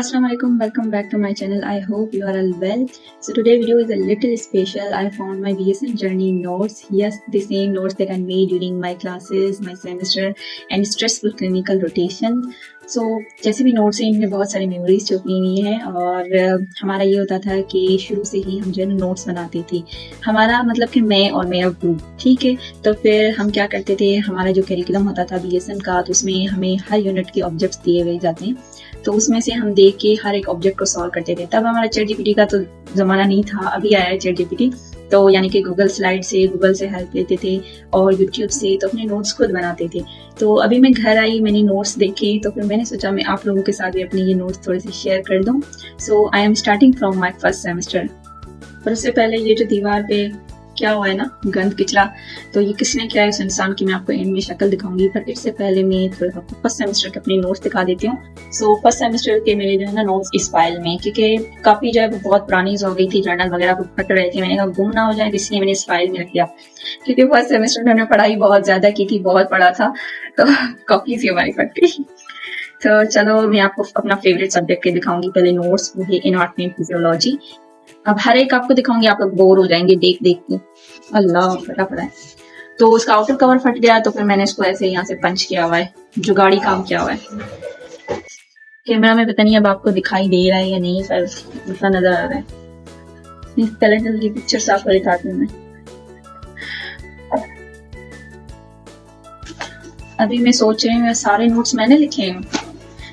Assalamu alaikum, welcome back to my channel. I hope you are all well. So today video is a little special. I found my BSN journey notes. Yes, the same notes that I made during my classes, my semester and stressful clinical rotation. So जैसे भी notes हैं इनमें बहुत सारी memories छुपी हुई हैं और हमारा ये होता था कि शुरू से ही हम जो है नोट्स बनाते थे। हमारा मतलब कि मैं और मेरा ग्रुप, ठीक है। तो फिर हम क्या करते थे, हमारा जो करिकुलम होता था बीएसएन का, तो उसमें हमें हर यूनिट के ऑब्जेक्ट्स दिए गए जाते हैं। तो उसमें से हम देख के हर एक ऑब्जेक्ट को सॉल्व करते थे। तब हमारा चैट जीपीटी का तो जमाना नहीं था, अभी आया है चैट जीपीटी। तो यानी कि गूगल से हेल्प लेते थे और यूट्यूब से तो अपने नोट्स खुद बनाते थे। तो अभी मैं घर आई, मैंने नोट्स देखे, तो फिर मैंने सोचा मैं आप लोगों के साथ भी अपने ये नोट्स थोड़े से शेयर कर दूं। So I am starting from my first semester. पर उससे पहले ये जो दीवार पे क्या हुआ है ना, गंद किचरा, तो ये किसने किया है उस इंसान की मैं आपको एंड में शक्ल दिखाऊंगी। पर इससे पहले मैं थोड़ा आपको फर्स्ट सेमेस्टर के अपने नोट्स दिखा देती हूँ। सो फर्स्ट सेमेस्टर के मेरे जो है ना नोट्स इस फाइल में, क्योंकि काफी जो है वो बहुत पुरानी हो गई थी, जर्नल वगैरह को फट रहे थे। मैंने कहा गुम ना हो जाए, इसलिए मैंने इस फाइल में रख दिया। क्योंकि फर्स्ट सेमेस्टर में हमने पढ़ाई बहुत ज्यादा की थी, बहुत पढ़ा था, तो कॉपी सी हमारी फट गई। तो चलो मैं आपको अपना फेवरेट सब्जेक्ट के दिखाऊंगी पहले नोट्स, वो है एनाटॉमी एंड फिजियोलॉजी। अब हर एक आपको दिखाऊंगी, आप लोग बोर हो जाएंगे देख देख के। अल्लाह फटा पड़ा है। तो उसका आउटर कवर फट गया, तो फिर मैंने इसको ऐसे यहाँ से पंच किया हुआ है, जुगाड़ी काम किया हुआ है। कैमरा में पता नहीं अब आपको दिखाई दे रहा है या नहीं, पर इतना नजर आ रहा है। पहले जल्दी पिक्चर साफ कर दिखाती हूँ मैं। अभी मैं सोच रही हूँ सारे नोट्स मैंने लिखे हैं।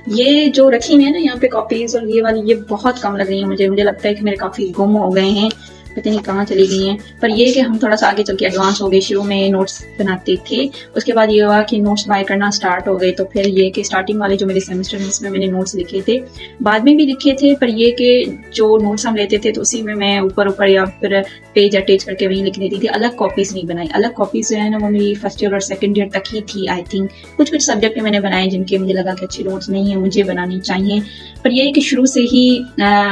ये जो रखी हुई है ना यहाँ पे कॉपीज, और ये वाली ये बहुत कम लग रही है मुझे लगता है कि मेरे काफी गुम हो गए हैं, पता नहीं कहाँ चली गई हैं। पर ये कि हम थोड़ा सा आगे चल के एडवांस हो गए। शुरू में नोट्स बनाते थे, उसके बाद ये हुआ कि नोट्स बाय करना स्टार्ट हो गए। तो फिर ये कि स्टार्टिंग वाले जो मेरे सेमेस्टर में इसमें मैंने नोट्स लिखे थे, बाद में भी लिखे थे, पर ये कि जो नोट्स हम लेते थे तो उसी में मैं ऊपर या फिर पेज अटैच करके वहीं लिख देती थी। अलग कॉपीज नहीं बनाई। अलग कॉपीज जो है ना वो मेरी फर्स्ट ईयर और सेकंड ईयर तक ही थी आई थिंक। कुछ सब्जेक्ट में मैंने बनाए जिनके मुझे लगा कि अच्छे नोट्स नहीं है, मुझे बनानी चाहिए। पर ये कि शुरू से ही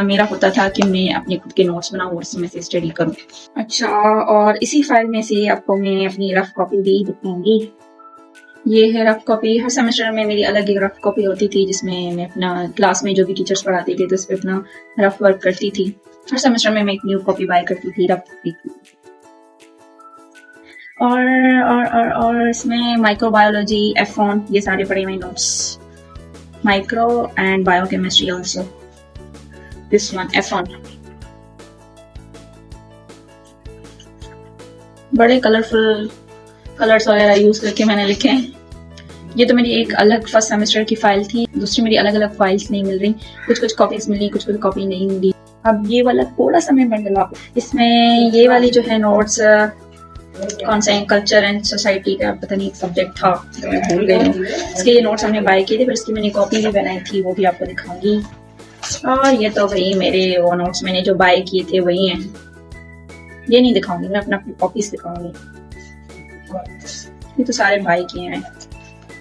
मेरा होता था कि मैं अपने खुद के नोट्स बनाऊं और उसमें से स्टडी करूं। अच्छा, और इसी फाइल में से आपको मैं अपनी रफ कॉपी भी दिखाऊंगी। ये है रफ कॉपी। हर सेमेस्टर में मेरी अलग एक रफ कॉपी होती थी, जिसमें मैं अपना क्लास में जो भी टीचर्स पढ़ाते थे तो उस पर अपना रफ वर्क करती थी। हर सेमेस्टर में मैं एक न्यू कॉपी बाय करती थी, रफ कॉपी। और इसमें माइक्रोबायोलॉजी, F1 ये सारे पढ़े हुए notes. Micro and biochemistry also, this one F1। बड़े कलरफुल कलर्स वगैरह यूज करके मैंने लिखे हैं। ये तो मेरी एक अलग फर्स्ट सेमेस्टर की फाइल थी, दूसरी मेरी अलग अलग फाइल्स नहीं मिल रही। कुछ कॉपीज मिली, कुछ कॉपी नहीं मिली। अब ये वाला थोड़ा सा मैं बंडला, इसमें ये वाली जो है नोट्स कौन सा है, कल्चर एंड सोसाइटी का पता नहीं एक सब्जेक्ट था, तो मैं भूल गई हूँ। इसके ये नोट्स हमने बाय किए थे, पर इसकी मैंने कॉपी भी बनाई थी, वो भी आपको दिखाऊंगी। और ये तो भाई मेरे वो नोट्स मैंने जो बाय किए थे वही हैं। ये नहीं दिखाऊंगी, मैं अपना कॉपीज दिखाऊंगी। ये तो सारे बाय किए हैं।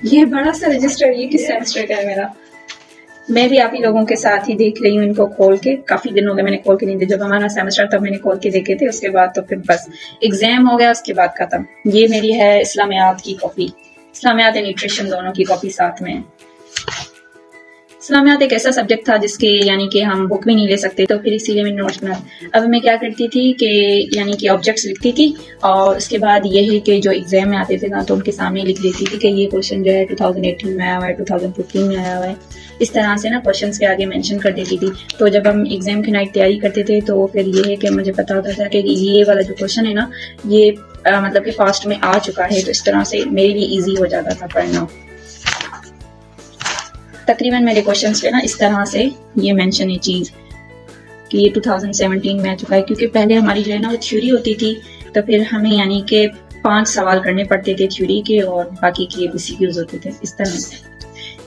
ये बड़ा सा रजिस्टर, ये किस सेमेस्टर का है मेरा? मैं भी आप ही लोगों के साथ ही देख रही हूँ इनको खोल के। काफी दिन हो गए मैंने खोल के नहीं देखा। जब हमारा सेमेस्टर तब मैंने खोल के देखे थे, उसके बाद तो फिर बस एग्जाम हो गया, उसके बाद खत्म। ये मेरी है इस्लामियात की कॉपी। इस्लामियात एंड न्यूट्रिशन दोनों की कॉपी साथ में। इस्लामियात एक ऐसा सब्जेक्ट था जिसके यानी कि हम बुक भी नहीं ले सकते, तो फिर इसीलिए मैंने नोट्स बना। अब मैं क्या करती थी कि यानी कि ऑब्जेक्ट्स लिखती थी, और उसके बाद ये है कि जो एग्जाम में आते थे ना तो उनके सामने लिख देती थी कि ये क्वेश्चन जो है 2018 में आया हुआ है, 2015 में आया हुआ है। इस तरह से ना क्वेश्चंस के आगे मेंशन कर देती थी। तो जब हम एग्जाम की नाइट तैयारी करते थे तो फिर ये है कि मुझे पता होता था कि ये वाला जो क्वेश्चन है ना ये मतलब कि फास्ट में आ चुका है, तो इस तरह से मेरे लिए ईजी हो जाता था पढ़ना। तकरीबन मेरे क्वेश्चंस पे ना इस तरह से ये मेंशन है चीज कि ये 2017 में आ चुका है, क्योंकि पहले हमारी जो है ना वो थ्योरी होती थी, तो फिर हमें यानी कि 5 सवाल करने पड़ते थे थ्योरी के, और बाकी के MCQs होते थे इस तरह से।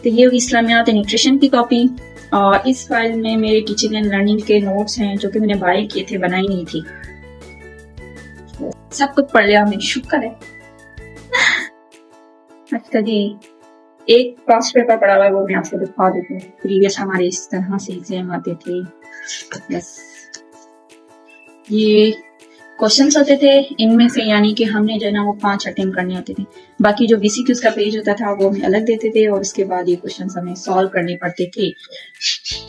तो ये होगी इस्लामियात एंड न्यूट्रिशन की कॉपी। और इस फाइल में मेरे टीचिंग एंड लर्निंग के नोट्स हैं जो कि मैंने बाय किए थे, बनाई नहीं थी। सब कुछ पढ़ लिया मैंने, शुक्र है। अच्छा जी, एक पास्ट पेपर पड़ा हुआ है, वो मैं आपको दिखा देती हूँ। प्रीवियस हमारे इस तरह से एग्जाम आते थे। बस ये क्वेश्चंस होते थे इनमें से, यानी कि हमने जो है ना वो 5 अटेम्प्ट करने होते थे। बाकी जो VCQs का पेज होता था वो हमें अलग देते थे और उसके बाद ये क्वेश्चंस हमें सॉल्व करने पड़ते थे।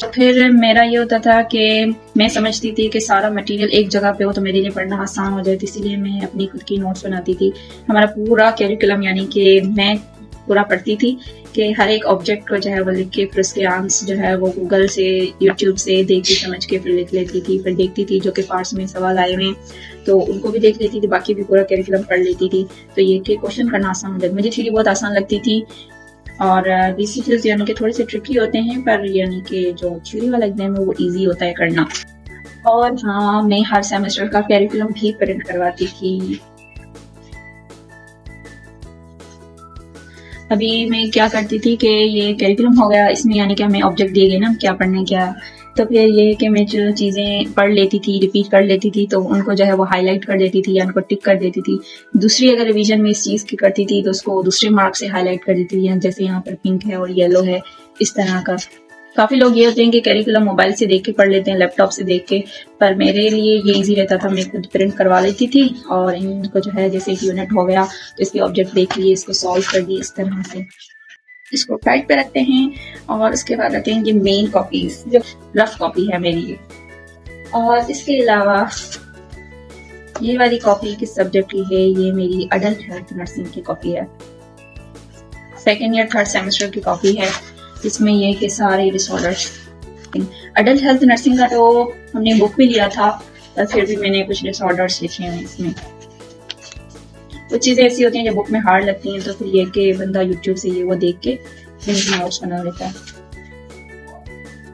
तो फिर मेरा ये होता था कि मैं समझती थी कि सारा मटेरियल एक जगह पे हो तो मेरे लिए पढ़ना आसान हो जाए, तो इसीलिए मैं अपनी खुद की नोट्स बनाती थी। हमारा पूरा कैरिकुलम, यानी कि मैं पूरा पढ़ती थी कि हर एक ऑब्जेक्ट को जो है वो लिख के फिर उसके आंसर जो है वो गूगल से, यूट्यूब से देख के समझ के फिर लिख लेती थी। फिर देखती थी जो कि पार्ट्स में सवाल आए हुए तो उनको भी देख लेती थी, बाकी भी पूरा कैरिकुलम पढ़ लेती थी। तो ये कि क्वेश्चन करना आसान हो जाता, मुझे थ्योरी बहुत आसान लगती थी। और VCQs यानी कि थोड़े से ट्रिकी होते हैं, पर यानी कि जो थ्योरी वाला एग्जाम है वो ईजी होता है करना। और हाँ, मैं हर सेमेस्टर का कैरिकुलम भी प्रिंट करवाती थी। अभी मैं क्या करती थी कि ये कैरिकुलम हो गया, इसमें यानी कि हमें ऑब्जेक्ट दिए गए ना क्या पढ़ना है क्या, तो फिर ये कि मैं जो चीज़ें पढ़ लेती थी, रिपीट कर लेती थी, तो उनको जो है वो हाईलाइट कर देती थी या उनको टिक कर देती थी। दूसरी अगर रिवीजन में इस चीज़ की करती थी तो उसको दूसरे मार्क से हाईलाइट कर देती थी, जैसे यहाँ पर पिंक है और येलो है, इस तरह का। काफ़ी लोग ये होते हैं कि कैरिकुलम मोबाइल से देख के पढ़ लेते हैं, लैपटॉप से देख के, पर मेरे लिए ये इजी रहता था, मैं खुद प्रिंट करवा लेती थी और इनको जो है जैसे एक यूनिट हो गया तो इसके ऑब्जेक्ट देख लिए, इसको सॉल्व कर दिए इस तरह से। इसको टाइट पे रखते हैं और उसके बाद रखते हैं ये मेन कॉपीज, जो रफ कॉपी है मेरी। और इसके अलावा ये वाली कॉपी किस सब्जेक्ट की है, ये मेरी अडल्ट हेल्थ नर्सिंग की कॉपी है, 2nd ईयर 3rd सेमेस्टर की कॉपी है। इसमें ये कि सारे डिसऑर्डर्स, अडल्ट हेल्थ नर्सिंग का तो हमने बुक भी लिया था, पर फिर भी मैंने कुछ डिसऑर्डर्स लिखे हैं इसमें। कुछ चीज़ें ऐसी होती हैं जो बुक में हार्ड लगती हैं, तो फिर ये कि बंदा यूट्यूब से ये वो देख के फिर नोट्स बना लेता है।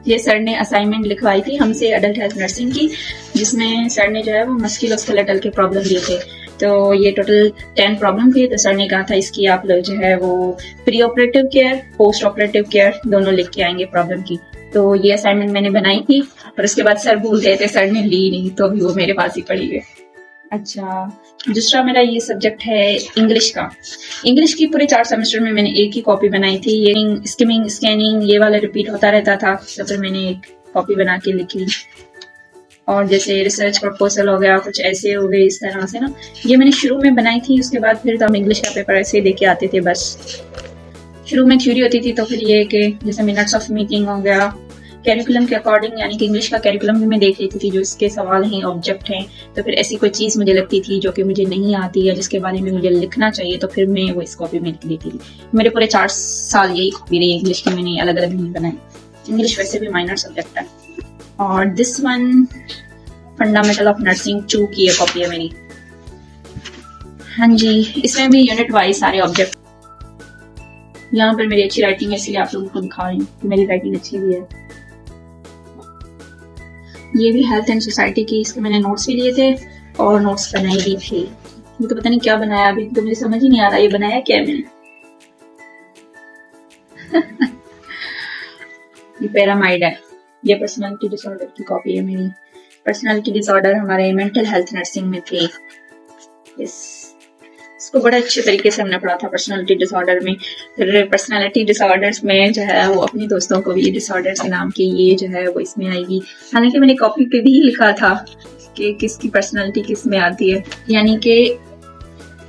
ये सर ने असाइनमेंट लिखवाई थी हमसे अडल्ट हेल्थ नर्सिंग की, जिसमें सर ने जो है वो मस्कुलोस्केलेटल के प्रॉब्लम दिए थे। तो ये टोटल 10 प्रॉब्लम थे, तो सर ने कहा था इसकी आप लोग जो है वो pre operative care, post operative care दोनों लिख के आएंगे प्रॉब्लम की। तो ये असाइनमेंट मैंने बनाई थी, पर उसके बाद सर भूल गए थे, सर ने ली नहीं, तो अभी वो मेरे पास ही पड़ी है। अच्छा, दूसरा मेरा ये सब्जेक्ट है इंग्लिश का। इंग्लिश की पूरे 4 सेमेस्टर में मैंने एक ही कॉपी बनाई थी। ये स्किमिंग, स्कैनिंग ये वाला रिपीट होता रहता था, तो फिर मैंने एक कॉपी बना के लिख ली। और जैसे रिसर्च प्रपोजल हो गया, कुछ ऐसे हो गए इस तरह से ना, ये मैंने शुरू में बनाई थी। उसके बाद फिर तो हम इंग्लिश का पेपर ऐसे लेके आते थे बस। शुरू में थ्योरी होती थी, तो फिर ये कि जैसे मिनट्स ऑफ मीटिंग हो गया, कैरिकुलम के अकॉर्डिंग, यानी कि इंग्लिश का कैरिकुलम भी मैं देख लेती थी, जो इसके सवाल हैं, ऑब्जेक्ट हैं। तो फिर ऐसी कोई चीज़ मुझे लगती थी जो कि मुझे नहीं आती या जिसके बारे में मुझे लिखना चाहिए, तो फिर मैं वो इस कॉपी में लिख देती थी। मेरे पूरे 4 साल यही कॉपी रही इंग्लिश की, मैंने अलग अलग नहीं बनाई। इंग्लिश वैसे भी माइनर सब्जेक्ट है। और this one fundamental of nursing 2 की ये कॉपी है मेरी। हाँ जी, इसमें भी यूनिट वाइज सारे ऑब्जेक्ट। यहाँ पर मेरी अच्छी राइटिंग है, इसलिए आप लोगों को दिखा रही हूँ कि मेरी राइटिंग अच्छी भी है। ये भी हेल्थ एंड सोसाइटी की, इसके मैंने नोट्स भी लिए थे और नोट्स बनाई भी थी। ये तो पता नहीं क्या बनाया, अभी तो मुझे समझ ही नहीं आ रहा ये बनाया क्या मैंने। ये पैरामाइड है, ये पर्सनालिटी डिसऑर्डर की कॉपी है मेरी। पर्सनालिटी डिसऑर्डर हमारे मेंटल हेल्थ नर्सिंग में थे। इसको बड़े अच्छे तरीके से हमने पढ़ा था पर्सनालिटी डिसऑर्डर में। फिर पर्सनालिटी डिसऑर्डर्स में जो है वो अपनी दोस्तों को भी डिसऑर्डर्स के नाम के ये जो है वो इसमें आएगी। हालांकि मैंने कॉपी पे भी लिखा था कि किसकी पर्सनालिटी किस में आती है, यानी कि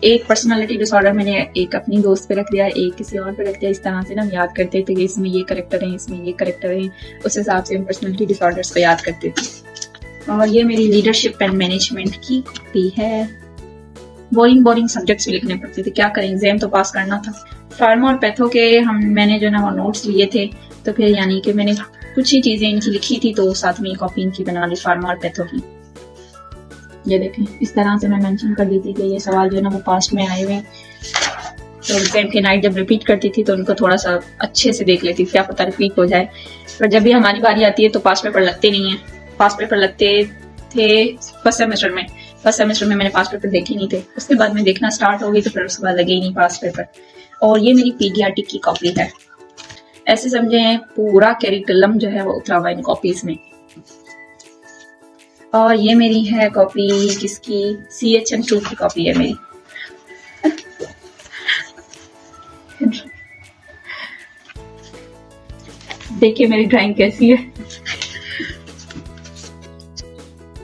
एक पर्सनालिटी डिसऑर्डर मैंने एक अपनी दोस्त पे रख दिया, एक किसी और पे रख दिया। इस तरह से ना हम याद करते थे कि इसमें ये करेक्टर है, इसमें ये करेक्टर है, उस हिसाब से हम पर्सनालिटी डिसऑर्डर्स को याद करते थे। और ये मेरी लीडरशिप एंड मैनेजमेंट की कॉपी है। बोरिंग सब्जेक्ट्स भी लिखने पड़ते थे, क्या करें, एग्जाम तो पास करना था। फार्मा और पैथो के मैंने जो ना वो नोट्स लिए थे, तो फिर यानी कि मैंने कुछ ही चीज़ें इनकी लिखी थी, तो साथ में कॉपी इनकी बना ली फार्मा और पैथो की। ये देखें, इस तरह से मैं मेंशन कर देती कि ये सवाल जो है ना वो पास्ट में आए हुए, तो एग्जाम के नाइट जब रिपीट करती थी तो उनको थोड़ा सा अच्छे से देख लेती, क्या पता रिपीट हो जाए। पर जब भी हमारी बारी आती है तो पास्ट पेपर लगते नहीं है। पास्ट पेपर लगते थे फर्स्ट सेमेस्टर में मैंने पास पेपर देखे नहीं थे, उसके बाद में देखना स्टार्ट हो गई तो फिर उसके बाद लगे ही नहीं पास पेपर। और ये मेरी पीडियाट्रिक की कॉपी है। ऐसे समझे पूरा कैरिकुलम जो है वो उतरा हुआ इन कॉपीज में। और ये मेरी है कॉपी किसकी, CHM2 की कॉपी है मेरी। देखिए मेरी ड्राइंग कैसी है।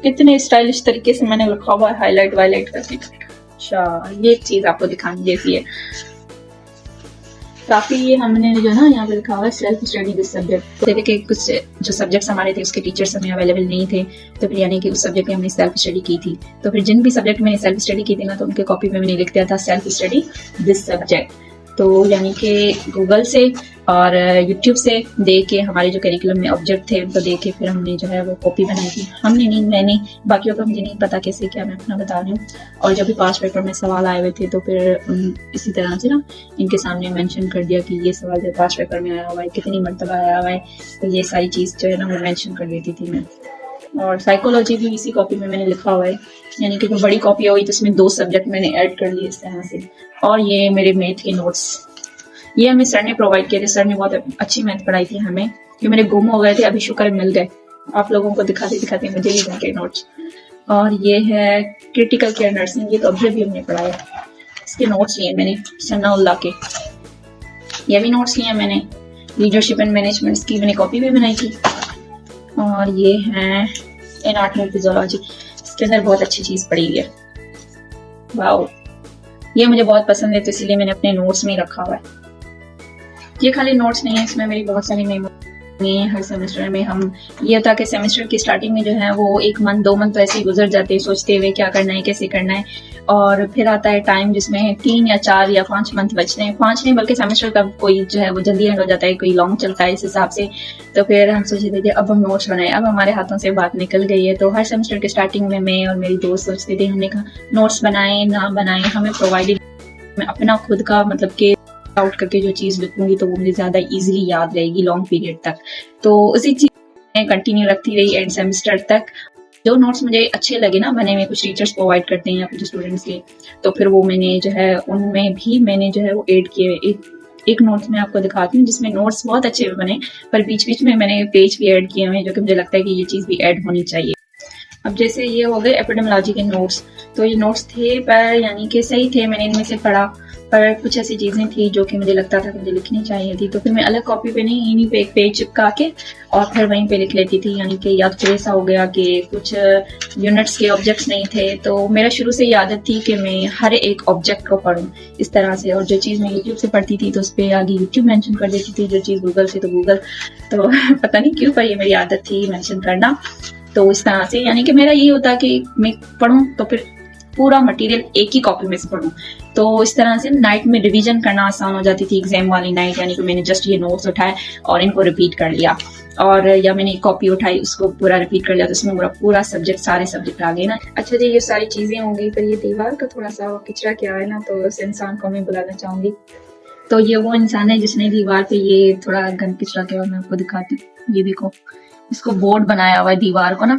कितने स्टाइलिश तरीके से मैंने लिखा हुआ है हाईलाइट वाईलाइट करके। अच्छा, ये एक चीज आपको दिखानी जैसी है, काफी ये हमने जो ना यहाँ पे लिखा हुआ है सेल्फ स्टडी दिस सब्जेक्ट। जैसे कि कुछ जो सब्जेक्ट्स हमारे थे उसके टीचर्स हमें अवेलेबल नहीं थे, तो फिर यानी कि उस सब्जेक्ट में हमने सेल्फ स्टडी की थी। तो फिर जिन भी सब्जेक्ट में सेल्फ स्टडी की थी ना, तो उनके कॉपी में मैंने लिख दिया था सेल्फ स्टडी दिस सब्जेक्ट। तो यानी कि गूगल से और यूट्यूब से देख के हमारे जो करिकुलम में ऑब्जेक्ट थे उनको देख के फिर हमने जो है वो कॉपी बनाई थी। हमने नहीं, मैंने, बाकियों का मुझे नहीं पता कैसे क्या, मैं अपना बता रही हूँ। और जब भी पास्ट पेपर में सवाल आए हुए थे तो फिर इसी तरह से ना इनके सामने मेंशन कर दिया कि ये सवाल जो पास्ट पेपर में आया हुआ है, कितनी मरतबा आया हुआ है, तो ये सारी चीज़ जो है ना वो मेंशन कर देती थी मैं। और साइकोलॉजी भी इसी कॉपी में मैंने लिखा हुआ है, यानी कि जो बड़ी कॉपी हुई तो इसमें 2 सब्जेक्ट मैंने ऐड कर लिए इस तरह से। और ये मेरे मैथ के नोट्स, ये हमें सर ने प्रोवाइड किए थे। सर ने बहुत अच्छी मैथ पढ़ाई थी हमें, जो मेरे गुम हो गए थे, अभी शुक्र मिल गए। आप लोगों को दिखाते दिखाते मुझे ही उनके नोट्स। और ये है क्रिटिकल केयर नर्सिंग, ये तो अभी भी हमने पढ़ाया, इसके नोट्स लिए मैंने सन्नाउल्लाह के। ये भी नोट्स लिए मैंने। लीडरशिप एंड मैनेजमेंट की मैंने कॉपी भी बनाई थी। और ये है एनाटॉमी फिजियोलॉजी, इसके अंदर बहुत अच्छी चीज पढ़ी है, वाओ, ये मुझे बहुत पसंद है, तो इसलिए मैंने अपने नोट्स में ही रखा हुआ है। ये खाली नोट्स नहीं है, इसमें मेरी बहुत सारी मेमोरी है। हर सेमेस्टर में हम, ये होता है कि सेमेस्टर की स्टार्टिंग में जो है वो 1 मंथ 2 मंथ तो ऐसे ही गुजर जाते हैं सोचते हुए क्या करना है, कैसे करना है। और फिर आता है टाइम जिसमें 3 या 4 या 5 मंथ बचते हैं, 5 नहीं बल्कि सेमेस्टर का कोई जो है वो जल्दी एंड हो जाता है, कोई लॉन्ग चलता है इस हिसाब से। तो फिर हम सोचते थे अब हम नोट्स बनाए, अब हमारे हाथों से बात निकल गई है। तो हर सेमेस्टर के स्टार्टिंग में मैं और मेरी दोस्त सोचते थे, हमने कहा नोट्स बनाए ना बनाए, हमें प्रोवाइडेड, मैं अपना खुद का मतलब के आउट करके जो चीज लिखूंगी तो वो मुझे ज्यादा इजीली याद रहेगी लॉन्ग पीरियड तक। तो उसी चीज में कंटिन्यू रखती रही एंड सेमेस्टर तक। जो नोट्स मुझे अच्छे लगे ना बने हुए, कुछ टीचर्स प्रोवाइड करते हैं या कुछ स्टूडेंट्स के, तो फिर वो मैंने जो है उनमें भी मैंने जो है वो ऐड किए। एक नोट्स में आपको दिखाती हूँ जिसमें नोट्स बहुत अच्छे बने, पर बीच बीच में मैंने पेज भी ऐड किए हुए जो कि मुझे लगता है कि ये चीज भी ऐड होनी चाहिए। अब जैसे ये हो गए एपिडेमियोलॉजी के नोट्स, तो ये नोट्स थे पर यानी कि सही थे, मैंने इनमें से पढ़ा, पर कुछ ऐसी चीज़ें थी जो कि मुझे लगता था कि मुझे लिखनी चाहिए थी, तो फिर मैं अलग कॉपी पे नहीं, इन्हीं पे एक पेज चिपका के और फिर वहीं पे लिख लेती थी। यानी कि या तो ऐसा हो गया कि कुछ यूनिट्स के ऑब्जेक्ट्स नहीं थे, तो मेरा शुरू से ही आदत थी कि मैं हर एक ऑब्जेक्ट को पढूं इस तरह से। और जो चीज़ मैं यूट्यूब से पढ़ती थी तो उस पर आगे यूट्यूब मेंशन कर देती थी, जो चीज़ गूगल से तो गूगल। तो पता नहीं क्यों, पर ये मेरी आदत थी मेंशन करना। तो इस तरह से यानी कि मेरा यही होता कि मैं पढूं तो फिर पूरा मटेरियल एक ही कॉपी में से पढूं। तो इस तरह से नाइट में रिवीजन करना आसान हो जाती थी एग्जाम वाली नाइट, यानी कि मैंने जस्ट ये नोट्स उठाए और इनको रिपीट कर लिया, और या मैंने एक कॉपी उठाई उसको पूरा रिपीट कर लिया, तो उसमें पूरा सब्जेक्ट सारे सब्जेक्ट आ गए ना। अच्छा जी, ये सारी चीजें होंगी, पर ये दीवार का थोड़ा सा किचरा क्या है ना, तो उस इंसान को मैं बुलाना चाहूंगी। तो ये वो इंसान है जिसने दीवार पे ये थोड़ा गंद किचरा क्या, मैं आपको दिखाती हूँ। ये देखो, इसको बोर्ड बनाया हुआ है दीवार को ना।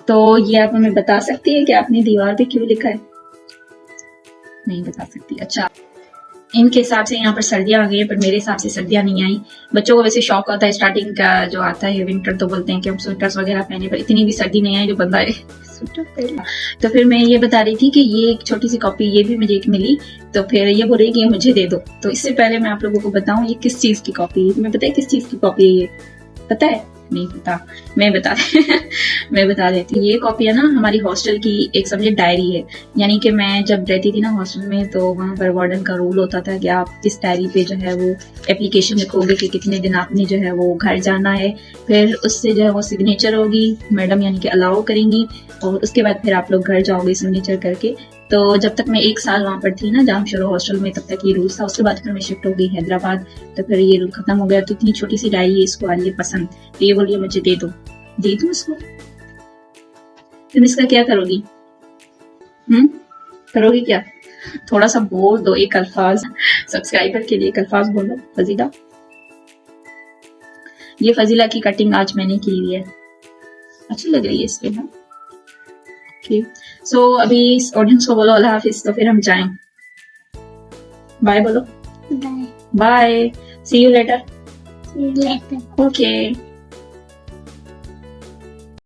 तो ये आप हमें बता सकती है कि आपने दीवार पे क्यों लिखा है? नहीं बता सकती। अच्छा, इनके हिसाब से यहाँ पर सर्दियां आ गई है, पर मेरे हिसाब से सर्दियां नहीं आई। बच्चों को वैसे शौक होता है स्टार्टिंग का जो आता है विंटर, तो बोलते हैं कि हम स्वेटर्स वगैरह पहने, पर इतनी भी सर्दी नहीं आई जो बंदा स्वेटर पहना। तो फिर मैं ये बता रही थी कि ये एक छोटी सी कॉपी ये भी मुझे एक मिली, तो फिर ये बोल रही कि ये मुझे दे दो। तो इससे पहले मैं आप लोगों को बताऊं ये किस चीज की कॉपी है। तुम्हें पता है किस चीज की कॉपी है? ये पता है? नहीं पता, मैं बता देती हूँ। ये कॉपी है ना हमारी हॉस्टल की एक समझे डायरी है। यानी कि मैं जब रहती थी ना हॉस्टल में, तो वहाँ पर वार्डन का रूल होता था कि आप इस डायरी पे जो है वो एप्लीकेशन लिखोगे कि कितने दिन आपने जो है वो घर जाना है, फिर उससे जो है वो सिग्नेचर होगी, मैडम यानी कि अलाउ करेंगी, और उसके बाद फिर आप लोग घर जाओगे सिग्नेचर करके। तो जब तक मैं 1 साल वहाँ पर थी ना जाम शुरू हॉस्टल में, तब तक ये रूल था। उसके बाद फिर मैं शिफ्ट हो गई हैदराबाद, तो फिर ये रूल खत्म हो गया। तो इतनी छोटी सी डायरी है, इसको आ रही है पसंद, तो ये बोलिए मुझे दे दो इसको। तुम इसका क्या करोगी? करोगी क्या? थोड़ा सा बोल दो, एक अल्फाज सब्सक्राइबर के लिए एक अल्फाज बोलो। फजीला, ये फजीला की कटिंग आज मैंने की हुई है, अच्छी लग रही है इस पे ना। सो अभी इस ऑडियंस को बोलो अल्लाह हाफिज, तो फिर हम जाएं। बाय बोलो। Bye, see you later. Okay.